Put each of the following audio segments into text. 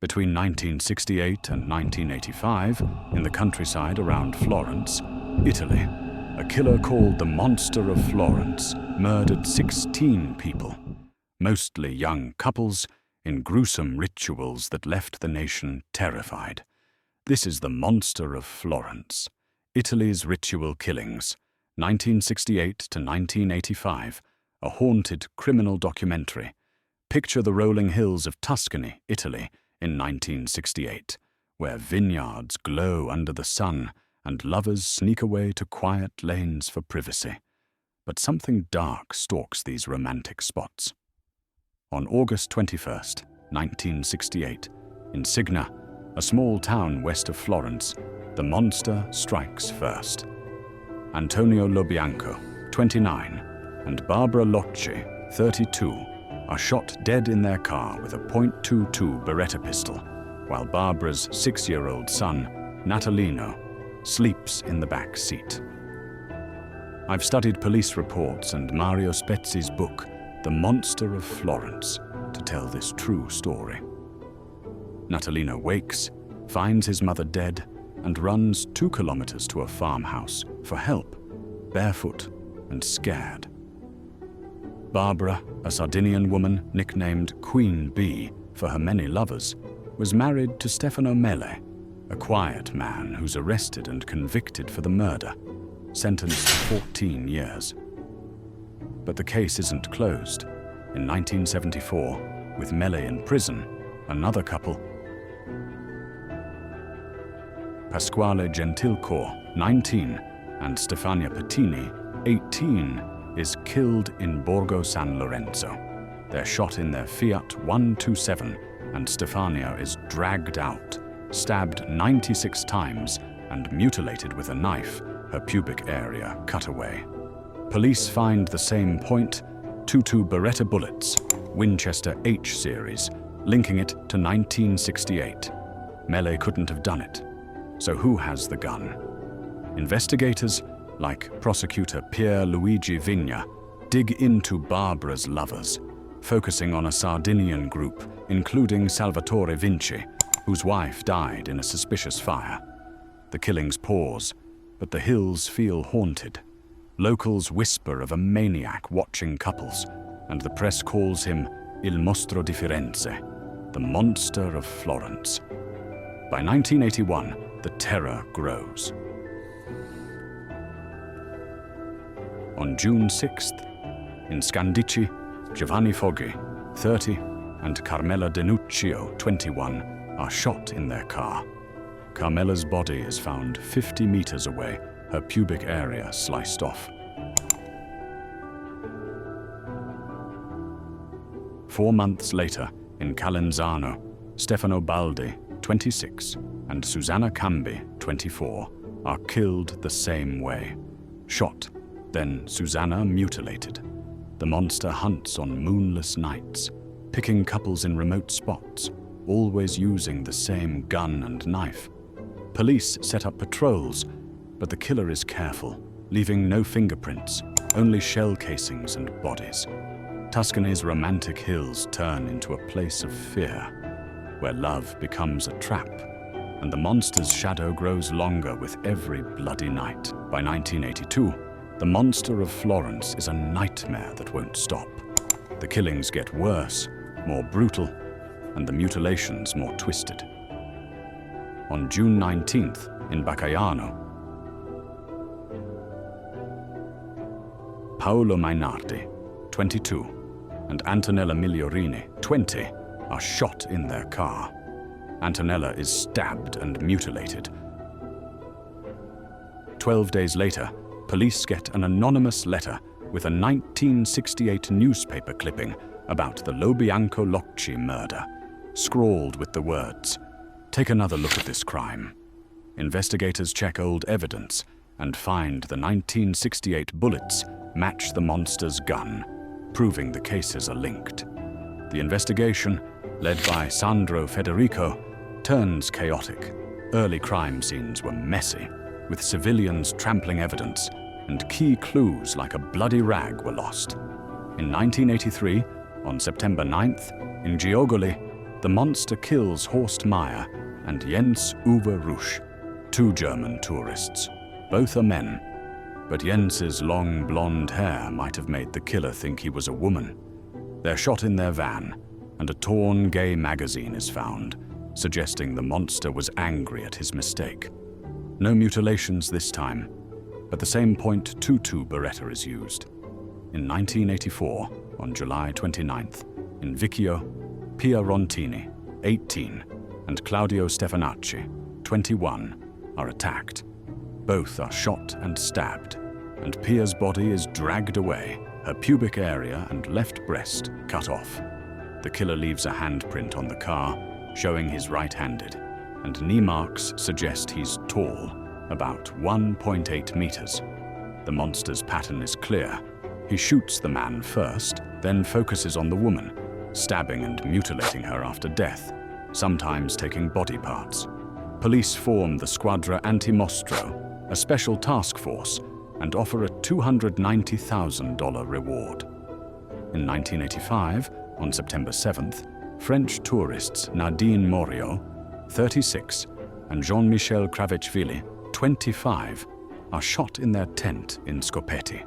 Between 1968 and 1985, in the countryside around Florence, Italy, a killer called the Monster of Florence murdered 16 people, mostly young couples, in gruesome rituals that left the nation terrified. This is the Monster of Florence, Italy's ritual killings, 1968 to 1985, a haunted criminal documentary. Picture the rolling hills of Tuscany, Italy, in 1968, where vineyards glow under the sun and lovers sneak away to quiet lanes for privacy. But something dark stalks these romantic spots. On August 21, 1968, in Signa, a small town west of Florence, the monster strikes first. Antonio Lobianco, 29, and Barbara Locci, 32, are shot dead in their car with a .22 Beretta pistol, while Barbara's 6-year-old son, Natalino, sleeps in the back seat. I've studied police reports and Mario Spezzi's book, The Monster of Florence, to tell this true story. Natalino wakes, finds his mother dead, and runs 2 kilometers to a farmhouse for help, barefoot and scared. Barbara, a Sardinian woman nicknamed Queen Bee for her many lovers, was married to Stefano Mele, a quiet man who's arrested and convicted for the murder, sentenced to 14 years. But the case isn't closed. In 1974, with Mele in prison, another couple, Pasquale Gentilcore, 19, and Stefania Pettini, 18, is killed in Borgo San Lorenzo. They're shot in their Fiat 127, and Stefania is dragged out, stabbed 96 times, and mutilated with a knife, her pubic area cut away. Police find the same .22 Beretta bullets, Winchester H series, linking it to 1968. Mele couldn't have done it. So who has the gun? Investigators, like prosecutor Pier Luigi Vigna, dig into Barbara's lovers, focusing on a Sardinian group, including Salvatore Vinci, whose wife died in a suspicious fire. The killings pause, but the hills feel haunted. Locals whisper of a maniac watching couples, and the press calls him Il Mostro di Firenze, the Monster of Florence. By 1981, the terror grows. On June 6th, in Scandicci, Giovanni Foggi, 30, and Carmela Denuccio, 21, are shot in their car. Carmela's body is found 50 meters away, her pubic area sliced off. 4 months later, in Calenzano, Stefano Baldi, 26, and Susanna Cambi, 24, are killed the same way. Shot, then Susanna mutilated. The monster hunts on moonless nights, picking couples in remote spots, always using the same gun and knife. Police set up patrols, but the killer is careful, leaving no fingerprints, only shell casings and bodies. Tuscany's romantic hills turn into a place of fear, where love becomes a trap, and the monster's shadow grows longer with every bloody night. By 1982, the Monster of Florence is a nightmare that won't stop. The killings get worse, more brutal, and the mutilations more twisted. On June 19th, in Bacaiano, Paolo Mainardi, 22, and Antonella Migliorini, 20, are shot in their car. Antonella is stabbed and mutilated. 12 days later, police get an anonymous letter with a 1968 newspaper clipping about the Lobianco Locci murder, scrawled with the words, "Take another look at this crime." Investigators check old evidence and find the 1968 bullets match the monster's gun, proving the cases are linked. The investigation, led by Sandro Federico, turns chaotic. Early crime scenes were messy, with civilians trampling evidence, and key clues like a bloody rag were lost. In 1983, on September 9th, in Giogoli, the monster kills Horst Meyer and Jens Uwe Rusch, 2 German tourists. Both are men, but Jens's long blonde hair might have made the killer think he was a woman. They're shot in their van, and a torn gay magazine is found, suggesting the monster was angry at his mistake. No mutilations this time, but the same .22 Beretta is used. In 1984, on July 29th, in Vicchio, Pia Rontini, 18, and Claudio Stefanacci, 21, are attacked. Both are shot and stabbed, and Pia's body is dragged away, her pubic area and left breast cut off. The killer leaves a handprint on the car, showing he's right-handed, and knee marks suggest he's tall, about 1.8 meters. The monster's pattern is clear. He shoots the man first, then focuses on the woman, stabbing and mutilating her after death, sometimes taking body parts. Police form the Squadra Antimostro, a special task force, and offer a $290,000 reward. In 1985, on September 7th, French tourists Nadine Morio, 36, and Jean-Michel Kravechvili, 25, are shot in their tent in Skopeti.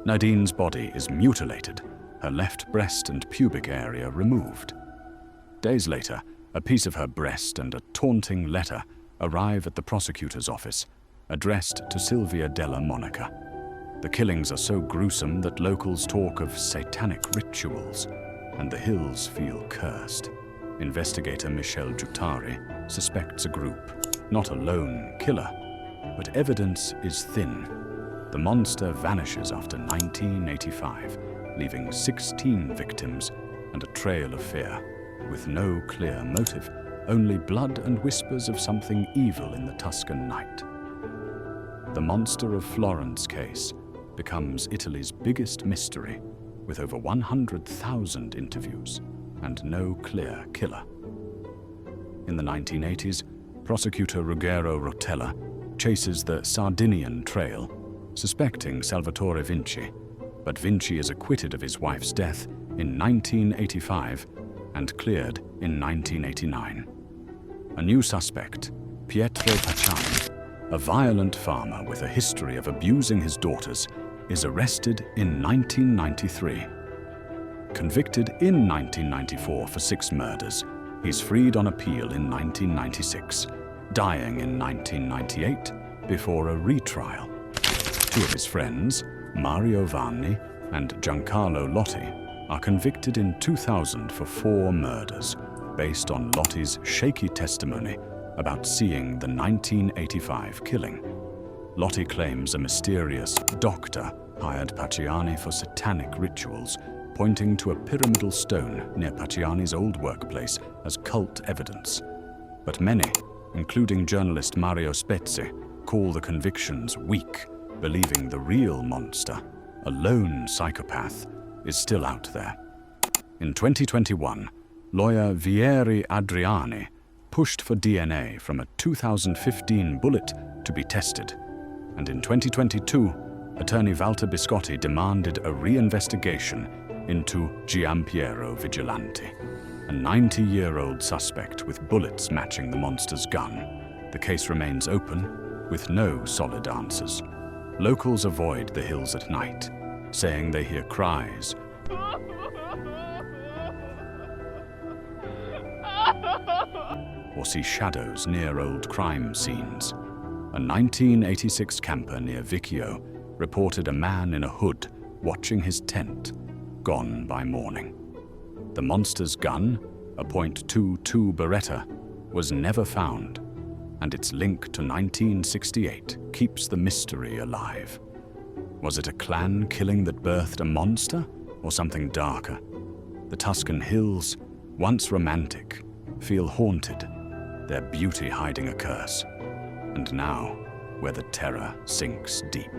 Nadine's body is mutilated, her left breast and pubic area removed. Days later, a piece of her breast and a taunting letter arrive at the prosecutor's office, addressed to Silvia Della Monica. The killings are so gruesome that locals talk of satanic rituals, and the hills feel cursed. Investigator Michel Giuttari suspects a group, not a lone killer, but evidence is thin. The monster vanishes after 1985, leaving 16 victims and a trail of fear, with no clear motive, only blood and whispers of something evil in the Tuscan night. The Monster of Florence case becomes Italy's biggest mystery, with over 100,000 interviews and no clear killer. In the 1980s, prosecutor Ruggero Rotella chases the Sardinian Trail, suspecting Salvatore Vinci, but Vinci is acquitted of his wife's death in 1985 and cleared in 1989. A new suspect, Pietro Pacciani, a violent farmer with a history of abusing his daughters, is arrested in 1993. Convicted in 1994 for 6 murders, he's freed on appeal in 1996, dying in 1998 before a retrial. 2 of his friends, Mario Vanni and Giancarlo Lotti, are convicted in 2000 for 4 murders, based on Lotti's shaky testimony about seeing the 1985 killing. Lotti claims a mysterious doctor hired Pacciani for satanic rituals, pointing to a pyramidal stone near Pacciani's old workplace as cult evidence. But many, including journalist Mario Spezzi, call the convictions weak, believing the real monster, a lone psychopath, is still out there. In 2021, lawyer Vieri Adriani pushed for DNA from a 2015 bullet to be tested, and in 2022, attorney Walter Biscotti demanded a reinvestigation into Giampiero Vigilante, a 90-year-old suspect with bullets matching the monster's gun. The case remains open, with no solid answers. Locals avoid the hills at night, saying they hear cries or see shadows near old crime scenes. A 1986 camper near Vicchio reported a man in a hood watching his tent, gone by morning. The monster's gun, a .22 Beretta, was never found, and its link to 1968 keeps the mystery alive. Was it a clan killing that birthed a monster, or something darker? The Tuscan hills, once romantic, feel haunted, their beauty hiding a curse. And now, where the terror sinks deep.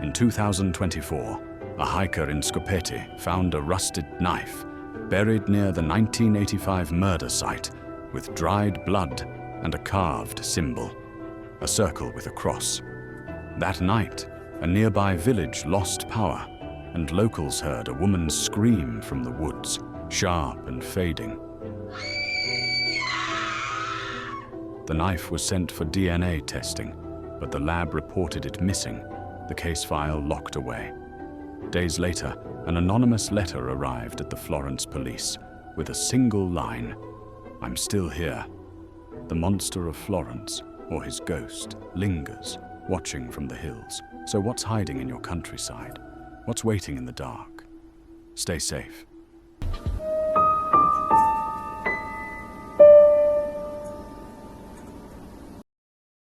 In 2024, a hiker in Skopeti found a rusted knife buried near the 1985 murder site with dried blood and a carved symbol, a circle with a cross. That night, a nearby village lost power, and locals heard a woman scream from the woods, sharp and fading. The knife was sent for DNA testing, but the lab reported it missing, the case file locked away. Days later, an anonymous letter arrived at the Florence police with a single line: "I'm still here." The monster of Florence, or his ghost, lingers, watching from the hills. So what's hiding in your countryside? What's waiting in the dark? Stay safe.